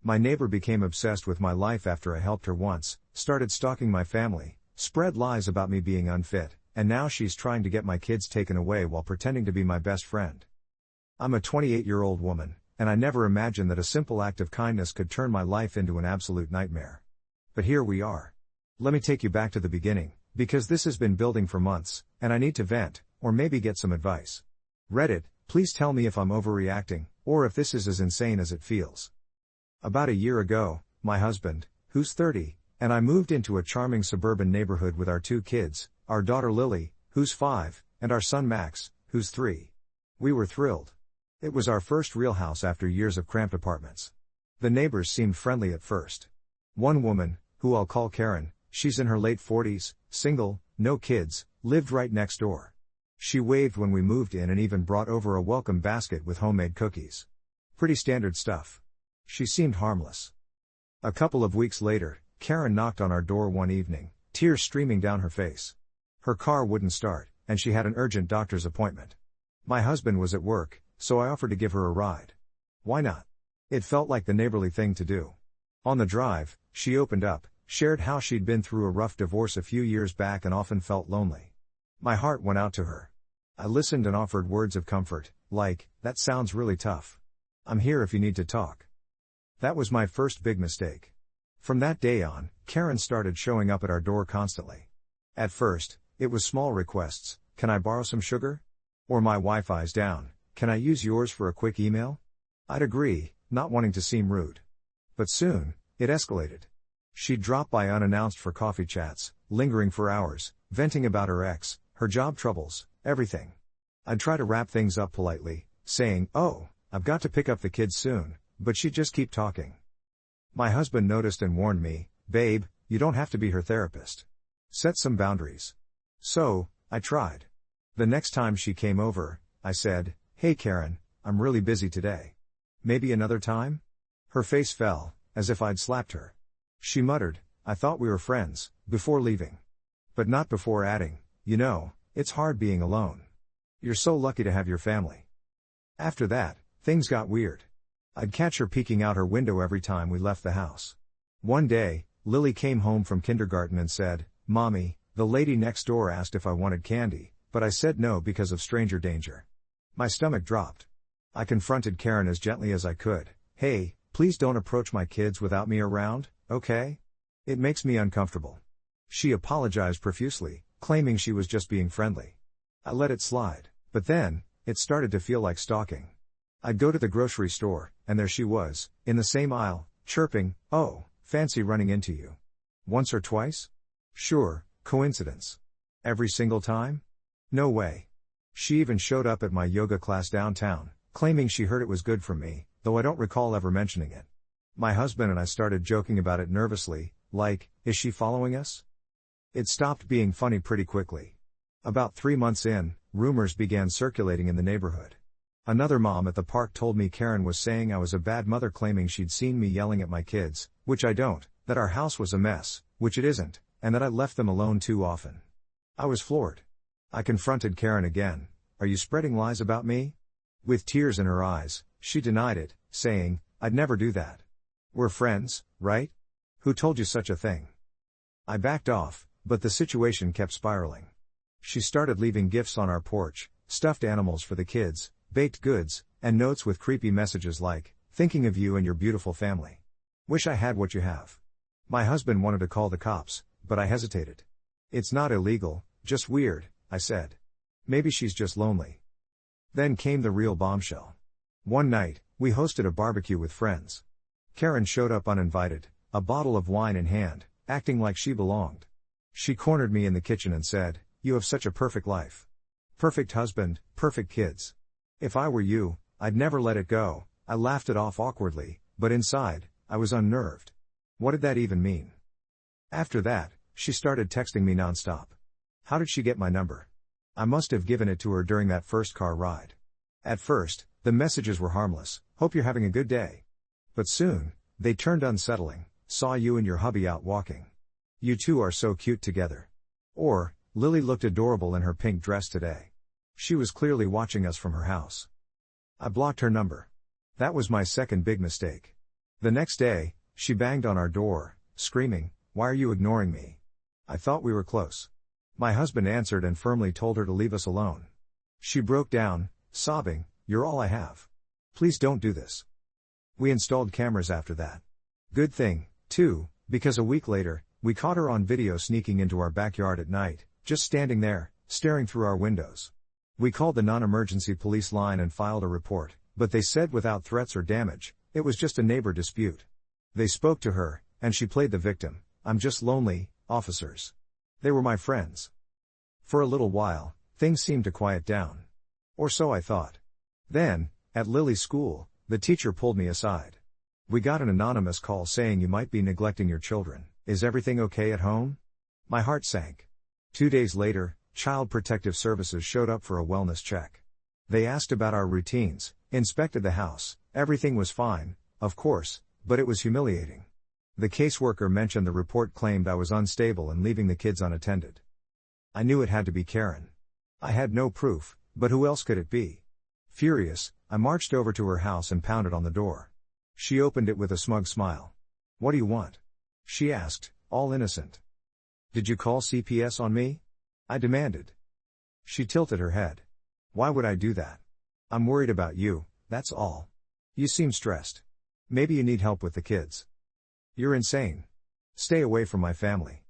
My neighbor became obsessed with my life after I helped her once, started stalking my family, spread lies about me being unfit, and now she's trying to get my kids taken away while pretending to be my best friend. I'm a 28-year-old woman, and I never imagined that a simple act of kindness could turn my life into an absolute nightmare. But here we are. Let me take you back to the beginning, because this has been building for months, and I need to vent, or maybe get some advice. Reddit, please tell me if I'm overreacting, or if this is as insane as it feels. About a year ago, my husband, who's 30, and I moved into a charming suburban neighborhood with our 2 kids, our daughter Lily, who's 5, and our son Max, who's 3. We were thrilled. It was our first real house after years of cramped apartments. The neighbors seemed friendly at first. One woman, who I'll call Karen, she's in her late 40s, single, no kids, lived right next door. She waved when we moved in and even brought over a welcome basket with homemade cookies. Pretty standard stuff. She seemed harmless. A couple of weeks later, Karen knocked on our door one evening, tears streaming down her face. Her car wouldn't start, and she had an urgent doctor's appointment. My husband was at work, so I offered to give her a ride. Why not? It felt like the neighborly thing to do. On the drive, she opened up, shared how she'd been through a rough divorce a few years back and often felt lonely. My heart went out to her. I listened and offered words of comfort, like, "That sounds really tough. I'm here if you need to talk." That was my first big mistake. From that day on, Karen started showing up at our door constantly. At first, it was small requests: "Can I borrow some sugar?" Or "My Wi-Fi's down, can I use yours for a quick email?" I'd agree, not wanting to seem rude. But soon, it escalated. She'd drop by unannounced for coffee chats, lingering for hours, venting about her ex, her job troubles, everything. I'd try to wrap things up politely, saying, "Oh, I've got to pick up the kids soon," but she'd just keep talking. My husband noticed and warned me, "Babe, you don't have to be her therapist. Set some boundaries." So, I tried. The next time she came over, I said, "Hey Karen, I'm really busy today. Maybe another time?" Her face fell, as if I'd slapped her. She muttered, "I thought we were friends," before leaving. But not before adding, "You know, it's hard being alone. You're so lucky to have your family." After that, things got weird. I'd catch her peeking out her window every time we left the house. One day, Lily came home from kindergarten and said, "Mommy, the lady next door asked if I wanted candy, but I said no because of stranger danger." My stomach dropped. I confronted Karen as gently as I could. "Hey, please don't approach my kids without me around, okay? It makes me uncomfortable." She apologized profusely, claiming she was just being friendly. I let it slide, but then, it started to feel like stalking. I'd go to the grocery store, and there she was, in the same aisle, chirping, "Oh, fancy running into you." Once or twice? Sure, coincidence. Every single time? No way. She even showed up at my yoga class downtown, claiming she heard it was good for me, though I don't recall ever mentioning it. My husband and I started joking about it nervously, like, "Is she following us?" It stopped being funny pretty quickly. About 3 months in, rumors began circulating in the neighborhood. Another mom at the park told me Karen was saying I was a bad mother, claiming she'd seen me yelling at my kids, which I don't, that our house was a mess, which it isn't, and that I left them alone too often. I was floored. I confronted Karen again. "Are you spreading lies about me?" With tears in her eyes, she denied it, saying, "I'd never do that. We're friends, right? Who told you such a thing?" I backed off, but the situation kept spiraling. She started leaving gifts on our porch, stuffed animals for the kids, baked goods, and notes with creepy messages like, "Thinking of you and your beautiful family. Wish I had what you have." My husband wanted to call the cops, but I hesitated. "It's not illegal, just weird," I said. "Maybe she's just lonely." Then came the real bombshell. One night, we hosted a barbecue with friends. Karen showed up uninvited, a bottle of wine in hand, acting like she belonged. She cornered me in the kitchen and said, "You have such a perfect life. Perfect husband, perfect kids. If I were you, I'd never let it go." I laughed it off awkwardly, but inside, I was unnerved. What did that even mean? After that, she started texting me nonstop. How did she get my number? I must have given it to her during that first car ride. At first, the messages were harmless, "Hope you're having a good day." But soon, they turned unsettling. "Saw you and your hubby out walking. You two are so cute together." Or, "Lily looked adorable in her pink dress today." She was clearly watching us from her house. I blocked her number. That was my second big mistake. The next day, she banged on our door, screaming, "Why are you ignoring me? I thought we were close." My husband answered and firmly told her to leave us alone. She broke down, sobbing, "You're all I have. Please don't do this." We installed cameras after that. Good thing, too, because a week later, we caught her on video sneaking into our backyard at night, just standing there, staring through our windows. We called the non-emergency police line and filed a report, but they said without threats or damage, it was just a neighbor dispute. They spoke to her, and she played the victim. "I'm just lonely, officers. They were my friends." For a little while, things seemed to quiet down. Or so I thought. Then, at Lily's school, the teacher pulled me aside. "We got an anonymous call saying you might be neglecting your children. Is everything okay at home?" My heart sank. 2 days later, Child Protective Services showed up for a wellness check. They asked about our routines, inspected the house. Everything was fine, of course, but it was humiliating. The caseworker mentioned the report claimed I was unstable and leaving the kids unattended. I knew it had to be Karen. I had no proof, but who else could it be? Furious, I marched over to her house and pounded on the door. She opened it with a smug smile. "What do you want?" she asked, all innocent. "Did you call CPS on me?" I demanded. She tilted her head. "Why would I do that? I'm worried about you, that's all. You seem stressed. Maybe you need help with the kids." "You're insane. Stay away from my family."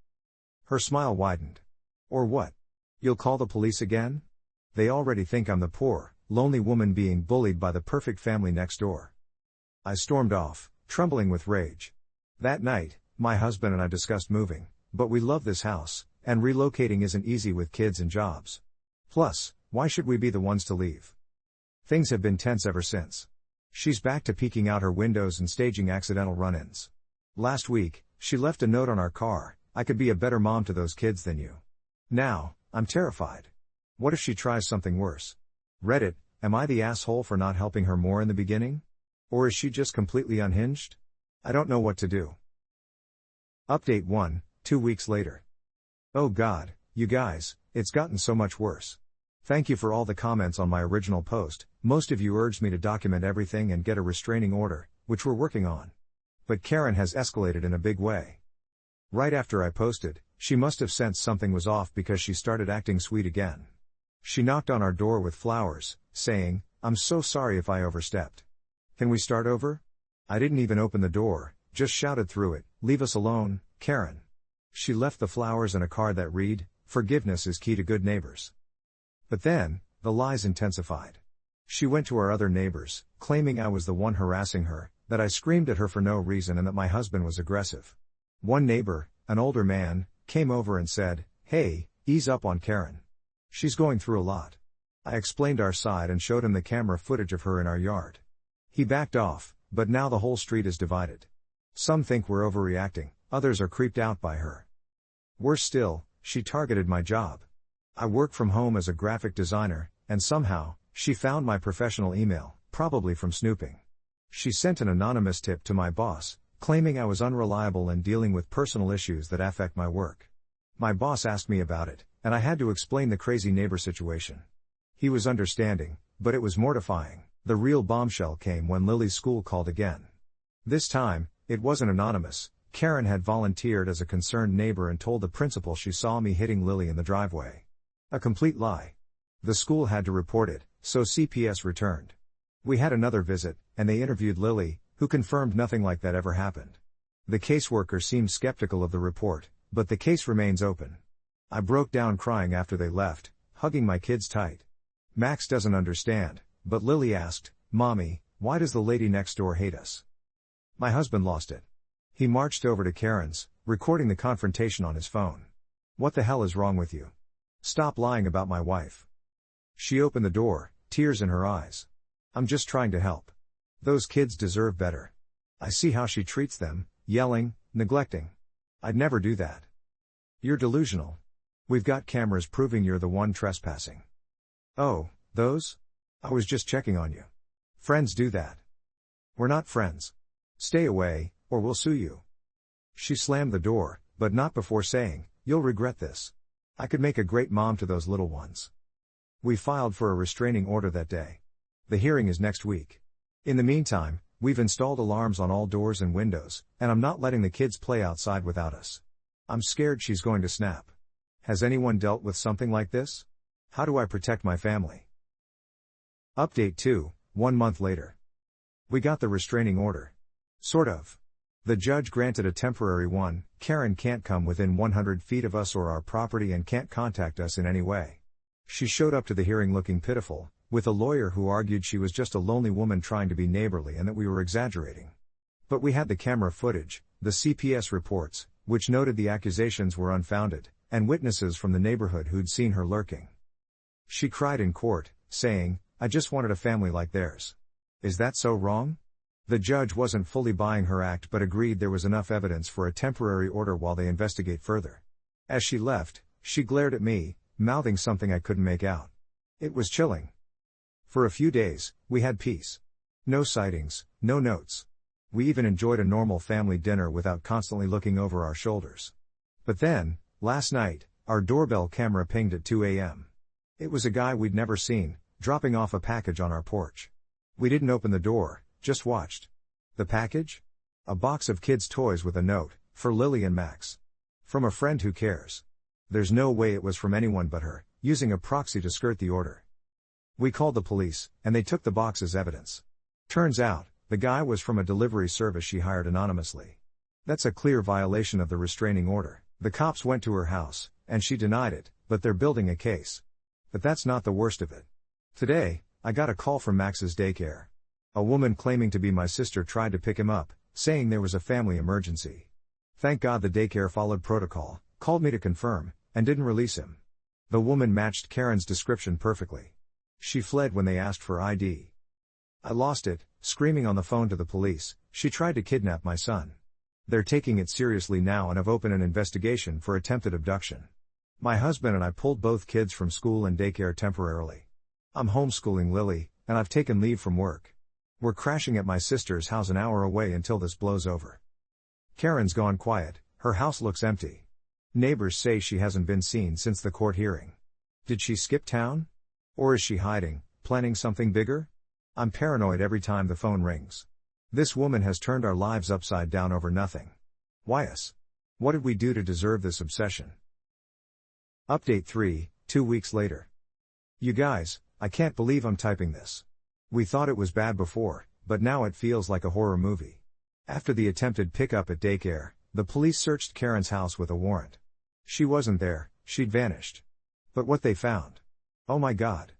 Her smile widened. "Or what? You'll call the police again? They already think I'm the poor, lonely woman being bullied by the perfect family next door." I stormed off, trembling with rage. That night, my husband and I discussed moving, but we love this house, and relocating isn't easy with kids and jobs. Plus, why should we be the ones to leave? Things have been tense ever since. She's back to peeking out her windows and staging accidental run-ins. Last week, she left a note on our car, "I could be a better mom to those kids than you." Now, I'm terrified. What if she tries something worse? Reddit, am I the asshole for not helping her more in the beginning? Or is she just completely unhinged? I don't know what to do. Update 1, 2 weeks later. Oh God, you guys, it's gotten so much worse. Thank you for all the comments on my original post. Most of you urged me to document everything and get a restraining order, which we're working on. But Karen has escalated in a big way. Right after I posted, she must have sensed something was off because she started acting sweet again. She knocked on our door with flowers, saying, "I'm so sorry if I overstepped. Can we start over?" I didn't even open the door, just shouted through it, "Leave us alone, Karen." She left the flowers and a card that read, "Forgiveness is key to good neighbors." But then, the lies intensified. She went to our other neighbors, claiming I was the one harassing her, that I screamed at her for no reason and that my husband was aggressive. One neighbor, an older man, came over and said, "Hey, ease up on Karen. She's going through a lot." I explained our side and showed him the camera footage of her in our yard. He backed off, but now the whole street is divided. Some think we're overreacting, others are creeped out by her. Worse still, she targeted my job. I work from home as a graphic designer, and somehow, she found my professional email, probably from snooping. She sent an anonymous tip to my boss, claiming I was unreliable and dealing with personal issues that affect my work. My boss asked me about it, and I had to explain the crazy neighbor situation. He was understanding, but it was mortifying. The real bombshell came when Lily's school called again. This time, it wasn't anonymous. Karen had volunteered as a concerned neighbor and told the principal she saw me hitting Lily in the driveway. A complete lie. The school had to report it, so CPS returned. We had another visit, and they interviewed Lily, who confirmed nothing like that ever happened. The caseworker seemed skeptical of the report, but the case remains open. I broke down crying after they left, hugging my kids tight. Max doesn't understand, but Lily asked, "Mommy, why does the lady next door hate us?" My husband lost it. He marched over to Karen's, recording the confrontation on his phone. "What the hell is wrong with you? Stop lying about my wife." She opened the door, tears in her eyes. "I'm just trying to help. Those kids deserve better. I see how she treats them, yelling, neglecting. I'd never do that." "You're delusional. We've got cameras proving you're the one trespassing." "Oh, those? I was just checking on you. Friends do that." "We're not friends. Stay away, or we'll sue you." She slammed the door, but not before saying, "You'll regret this. I could make a great mom to those little ones." We filed for a restraining order that day. The hearing is next week. In the meantime, we've installed alarms on all doors and windows, and I'm not letting the kids play outside without us. I'm scared she's going to snap. Has anyone dealt with something like this? How do I protect my family? Update 2, 1 month later. We got the restraining order. Sort of. The judge granted a temporary one. Karen can't come within 100 feet of us or our property and can't contact us in any way. She showed up to the hearing looking pitiful, with a lawyer who argued she was just a lonely woman trying to be neighborly and that we were exaggerating. But we had the camera footage, the CPS reports, which noted the accusations were unfounded, and witnesses from the neighborhood who'd seen her lurking. She cried in court, saying, "I just wanted a family like theirs." Is that so wrong? The judge wasn't fully buying her act but agreed there was enough evidence for a temporary order while they investigate further. As she left, she glared at me, mouthing something I couldn't make out. It was chilling. For a few days, we had peace. No sightings, no notes. We even enjoyed a normal family dinner without constantly looking over our shoulders. But then, last night, our doorbell camera pinged at 2 a.m. It was a guy we'd never seen, dropping off a package on our porch. We didn't open the door, just watched. The package? A box of kids' toys with a note, for Lily and Max. From a friend who cares. There's no way it was from anyone but her, using a proxy to skirt the order. We called the police, and they took the box as evidence. Turns out, the guy was from a delivery service she hired anonymously. That's a clear violation of the restraining order. The cops went to her house, and she denied it, but they're building a case. But that's not the worst of it. Today, I got a call from Max's daycare. A woman claiming to be my sister tried to pick him up, saying there was a family emergency. Thank God the daycare followed protocol, called me to confirm, and didn't release him. The woman matched Karen's description perfectly. She fled when they asked for ID. I lost it, screaming on the phone to the police. She tried to kidnap my son. They're taking it seriously now and have opened an investigation for attempted abduction. My husband and I pulled both kids from school and daycare temporarily. I'm homeschooling Lily, and I've taken leave from work. We're crashing at my sister's house an hour away until this blows over. Karen's gone quiet, her house looks empty. Neighbors say she hasn't been seen since the court hearing. Did she skip town? Or is she hiding, planning something bigger? I'm paranoid every time the phone rings. This woman has turned our lives upside down over nothing. Why us? What did we do to deserve this obsession? Update 3, 2 weeks later. You guys, I can't believe I'm typing this. We thought it was bad before, but now it feels like a horror movie. After the attempted pickup at daycare, the police searched Karen's house with a warrant. She wasn't there, she'd vanished. But what they found? Oh my God.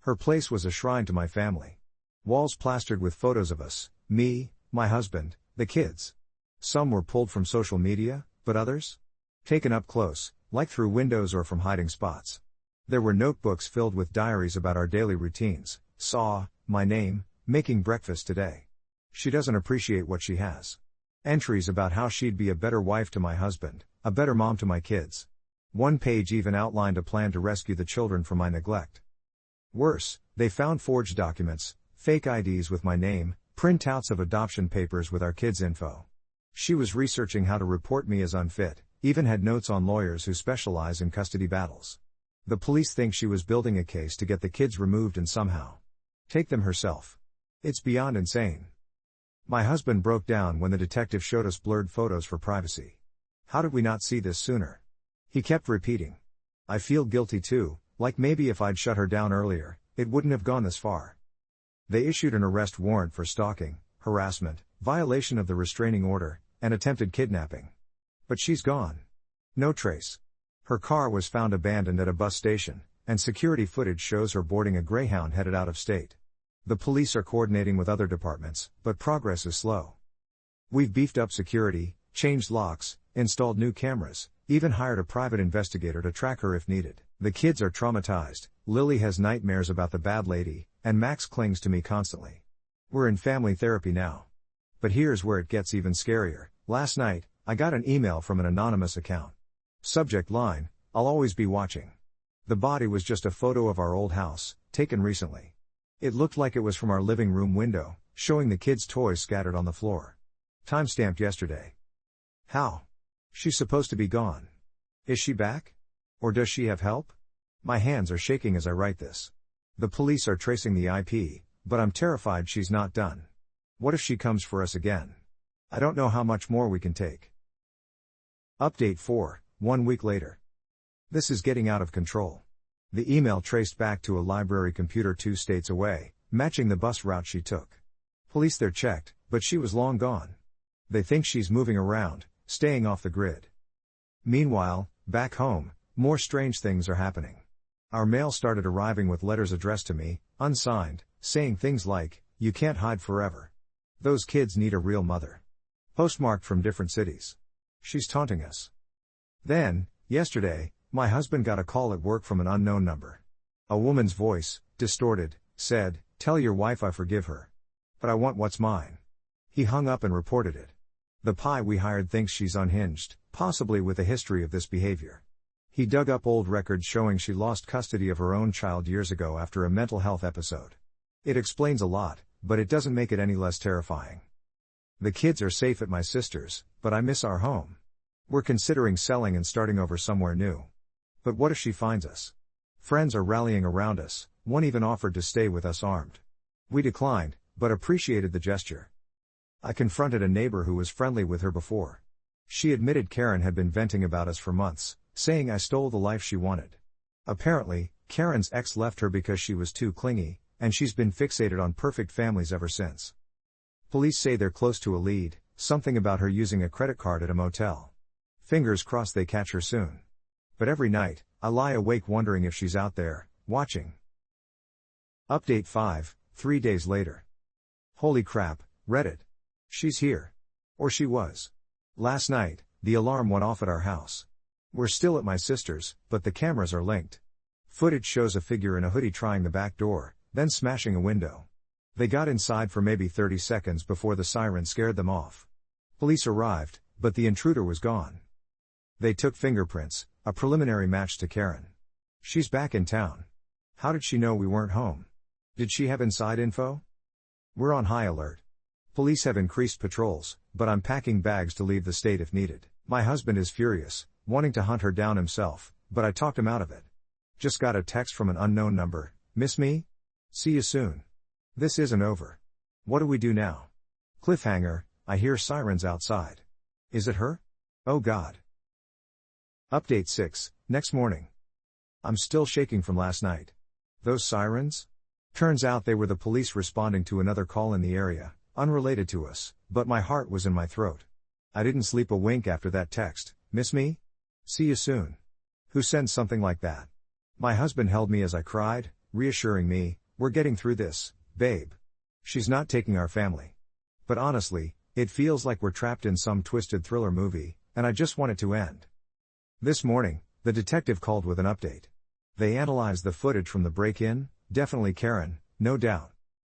Her place was a shrine to my family. Walls plastered with photos of us, me, my husband, the kids. Some were pulled from social media, but others? Taken up close, like through windows or from hiding spots. There were notebooks filled with diaries about our daily routines. Saw, my name, making breakfast today. She doesn't appreciate what she has. Entries about how she'd be a better wife to my husband, a better mom to my kids. One page even outlined a plan to rescue the children from my neglect. Worse, they found forged documents, fake IDs with my name, printouts of adoption papers with our kids' info. She was researching how to report me as unfit, even had notes on lawyers who specialize in custody battles. The police think she was building a case to get the kids removed and somehow take them herself. It's beyond insane. My husband broke down when the detective showed us blurred photos for privacy. How did we not see this sooner? He kept repeating. I feel guilty too, like maybe if I'd shut her down earlier, it wouldn't have gone this far. They issued an arrest warrant for stalking, harassment, violation of the restraining order, and attempted kidnapping. But she's gone. No trace. Her car was found abandoned at a bus station, and security footage shows her boarding a Greyhound headed out of state. The police are coordinating with other departments, but progress is slow. We've beefed up security, changed locks, installed new cameras, even hired a private investigator to track her if needed. The kids are traumatized, Lily has nightmares about the bad lady, and Max clings to me constantly. We're in family therapy now. But here's where it gets even scarier. Last night, I got an email from an anonymous account. Subject line, I'll always be watching. The body was just a photo of our old house, taken recently. It looked like it was from our living room window, showing the kids' toys scattered on the floor. Timestamped yesterday. How? She's supposed to be gone. Is she back? Or does she have help? My hands are shaking as I write this. The police are tracing the IP, but I'm terrified she's not done. What if she comes for us again? I don't know how much more we can take. Update 4, 1 week later. This is getting out of control. The email traced back to a library computer 2 states away, matching the bus route she took. Police there checked, but she was long gone. They think she's moving around, staying off the grid. Meanwhile, back home, more strange things are happening. Our mail started arriving with letters addressed to me, unsigned, saying things like, "You can't hide forever. Those kids need a real mother." Postmarked from different cities. She's taunting us. Then, yesterday, my husband got a call at work from an unknown number. A woman's voice, distorted, said, "Tell your wife I forgive her. But I want what's mine." He hung up and reported it. The pie we hired thinks she's unhinged, possibly with a history of this behavior. He dug up old records showing she lost custody of her own child years ago after a mental health episode. It explains a lot, but it doesn't make it any less terrifying. The kids are safe at my sister's, but I miss our home. We're considering selling and starting over somewhere new. But what if she finds us? Friends are rallying around us, one even offered to stay with us armed. We declined, but appreciated the gesture. I confronted a neighbor who was friendly with her before. She admitted Karen had been venting about us for months, saying I stole the life she wanted. Apparently, Karen's ex left her because she was too clingy, and she's been fixated on perfect families ever since. Police say they're close to a lead, something about her using a credit card at a motel. Fingers crossed they catch her soon. But every night, I lie awake wondering if she's out there, watching. Update 5, 3 days later. Holy crap, Reddit. She's here. Or she was. Last night, the alarm went off at our house. We're still at my sister's, but the cameras are linked. Footage shows a figure in a hoodie trying the back door, then smashing a window. They got inside for maybe 30 seconds before the siren scared them off. Police arrived, but the intruder was gone. They took fingerprints, a preliminary match to Karen. She's back in town. How did she know we weren't home? Did she have inside info? We're on high alert. Police have increased patrols, but I'm packing bags to leave the state if needed. My husband is furious, wanting to hunt her down himself, but I talked him out of it. Just got a text from an unknown number. Miss me? See you soon. This isn't over. What do we do now? Cliffhanger, I hear sirens outside. Is it her? Oh God. Update 6, next morning. I'm still shaking from last night. Those sirens? Turns out they were the police responding to another call in the area, unrelated to us, but my heart was in my throat. I didn't sleep a wink after that text. Miss me? See you soon. Who sends something like that? My husband held me as I cried, reassuring me, we're getting through this, babe. She's not taking our family. But honestly, it feels like we're trapped in some twisted thriller movie, and I just want it to end. This morning, the detective called with an update. They analyzed the footage from the break-in, definitely Karen, no doubt.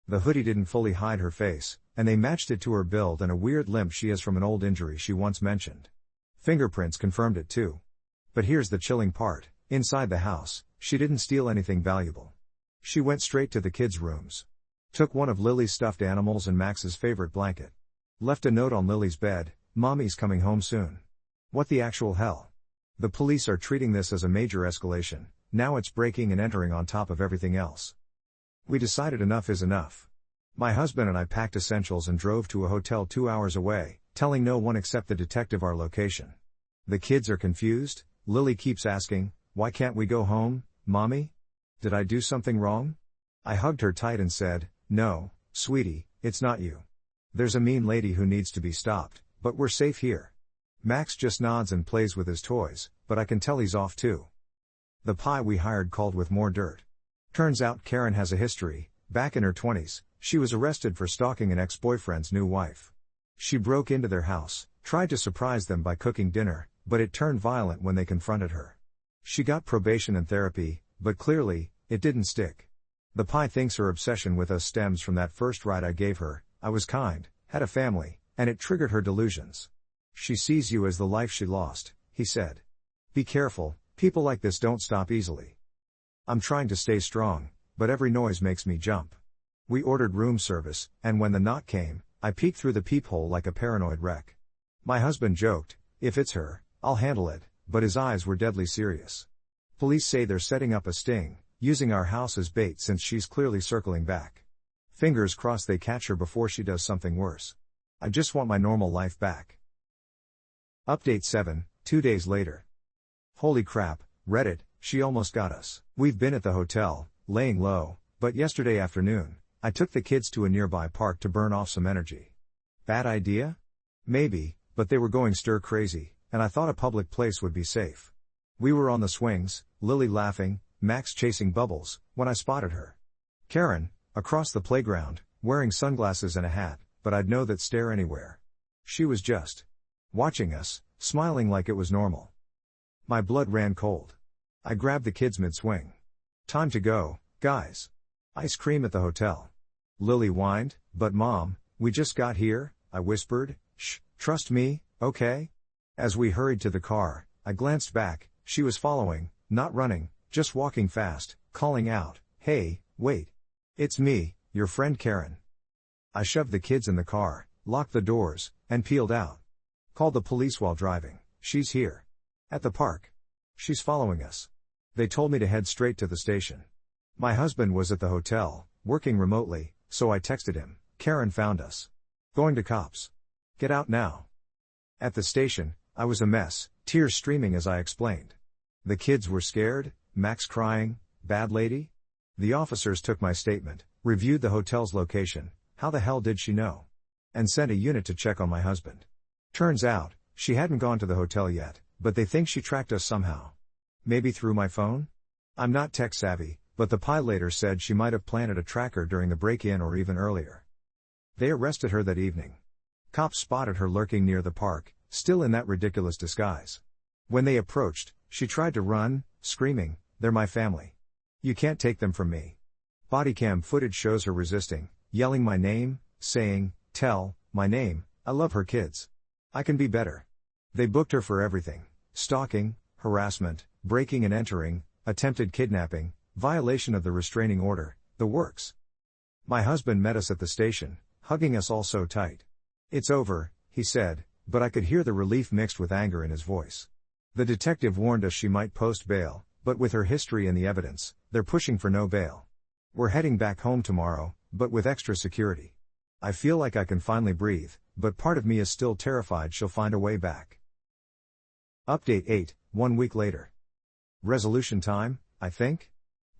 The hoodie didn't fully hide her face, and they matched it to her build and a weird limp she has from an old injury she once mentioned. Fingerprints confirmed it too. But here's the chilling part, inside the house, she didn't steal anything valuable. She went straight to the kids' rooms. Took one of Lily's stuffed animals and Max's favorite blanket. Left a note on Lily's bed, "Mommy's coming home soon." What the actual hell? The police are treating this as a major escalation, now it's breaking and entering on top of everything else. We decided enough is enough. My husband and I packed essentials and drove to a hotel 2 hours away, telling no one except the detective our location. The kids are confused. Lily keeps asking, "Why can't we go home, Mommy? Did I do something wrong?" I hugged her tight and said, "No, sweetie, it's not you. There's a mean lady who needs to be stopped, but we're safe here." Max just nods and plays with his toys, but I can tell he's off too. The pie we hired called with more dirt. Turns out Karen has a history. Back in her 20s, she was arrested for stalking an ex-boyfriend's new wife. She broke into their house, tried to surprise them by cooking dinner, but it turned violent when they confronted her. She got probation and therapy, but clearly, it didn't stick. The pie thinks her obsession with us stems from that first ride I gave her. I was kind, had a family, and it triggered her delusions. She sees you as the life she lost, he said. Be careful, people like this don't stop easily. I'm trying to stay strong, but every noise makes me jump. We ordered room service, and when the knock came, I peeked through the peephole like a paranoid wreck. My husband joked, "If it's her, I'll handle it," but his eyes were deadly serious. Police say they're setting up a sting, using our house as bait since she's clearly circling back. Fingers crossed they catch her before she does something worse. I just want my normal life back. Update 7, 2 days later. Holy crap, Reddit, she almost got us. We've been at the hotel, laying low, but yesterday afternoon, I took the kids to a nearby park to burn off some energy. Bad idea? Maybe, but they were going stir crazy, and I thought a public place would be safe. We were on the swings, Lily laughing, Max chasing Bubbles, when I spotted her. Karen, across the playground, wearing sunglasses and a hat, but I'd know that stare anywhere. She was just watching us, smiling like it was normal. My blood ran cold. I grabbed the kids mid-swing. Time to go, guys. Ice cream at the hotel. Lily whined, but Mom, we just got here, I whispered. Shh, trust me, okay? As we hurried to the car, I glanced back. She was following, not running, just walking fast, calling out, "Hey, wait. It's me, your friend Karen." I shoved the kids in the car, locked the doors, and peeled out. Called the police while driving. She's here. At the park. She's following us. They told me to head straight to the station. My husband was at the hotel, working remotely, so I texted him. Karen found us. Going to cops. Get out now. At the station, I was a mess, tears streaming as I explained. The kids were scared, Max crying, "Bad lady?" The officers took my statement, reviewed the hotel's location, how the hell did she know? And sent a unit to check on my husband. Turns out, she hadn't gone to the hotel yet, but they think she tracked us somehow. Maybe through my phone? I'm not tech savvy, but the pilot later said she might have planted a tracker during the break-in or even earlier. They arrested her that evening. Cops spotted her lurking near the park, still in that ridiculous disguise. When they approached, she tried to run, screaming, "They're my family. You can't take them from me." Bodycam footage shows her resisting, yelling my name, saying, "Tell, my name, I love her kids. I can be better." They booked her for everything: stalking, harassment, breaking and entering, attempted kidnapping, violation of the restraining order, the works. My husband met us at the station, hugging us all so tight. "It's over," he said, but I could hear the relief mixed with anger in his voice. The detective warned us she might post bail, but with her history and the evidence, they're pushing for no bail. We're heading back home tomorrow, but with extra security. I feel like I can finally breathe, but part of me is still terrified she'll find a way back. Update 8, 1 week later. Resolution time, I think?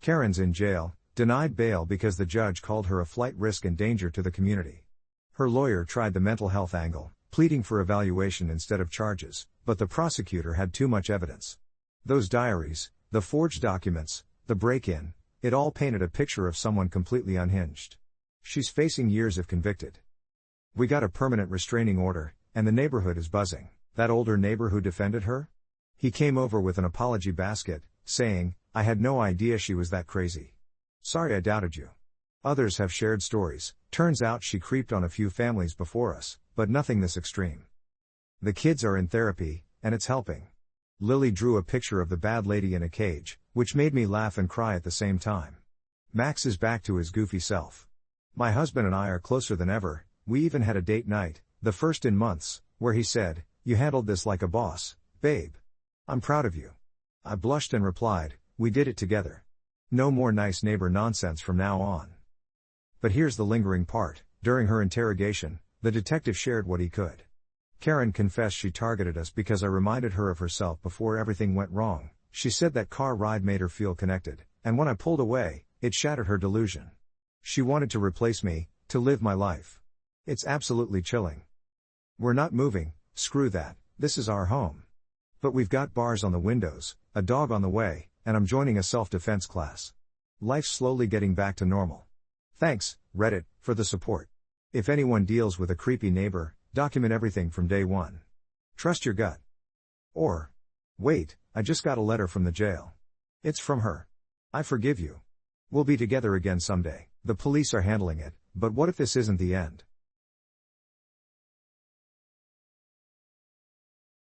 Karen's in jail, denied bail because the judge called her a flight risk and danger to the community. Her lawyer tried the mental health angle, pleading for evaluation instead of charges, but the prosecutor had too much evidence. Those diaries, the forged documents, the break-in, it all painted a picture of someone completely unhinged. She's facing years if convicted. We got a permanent restraining order, and the neighborhood is buzzing. That older neighbor who defended her? He came over with an apology basket, saying, "I had no idea she was that crazy. Sorry I doubted you." Others have shared stories. Turns out she creeped on a few families before us, but nothing this extreme. The kids are in therapy, and it's helping. Lily drew a picture of the bad lady in a cage, which made me laugh and cry at the same time. Max is back to his goofy self. My husband and I are closer than ever. We even had a date night, the first in months, where he said, "You handled this like a boss, babe. I'm proud of you." I blushed and replied, "We did it together. No more nice neighbor nonsense from now on." But here's the lingering part. During her interrogation, the detective shared what he could. Karen confessed she targeted us because I reminded her of herself before everything went wrong. She said that car ride made her feel connected, and when I pulled away, it shattered her delusion. She wanted to replace me, to live my life. It's absolutely chilling. We're not moving, screw that, this is our home. But we've got bars on the windows, a dog on the way, and I'm joining a self-defense class. Life's slowly getting back to normal. Thanks, Reddit, for the support. If anyone deals with a creepy neighbor, document everything from day one. Trust your gut. Or, wait, I just got a letter from the jail. It's from her. I forgive you. We'll be together again someday. The police are handling it, but what if this isn't the end?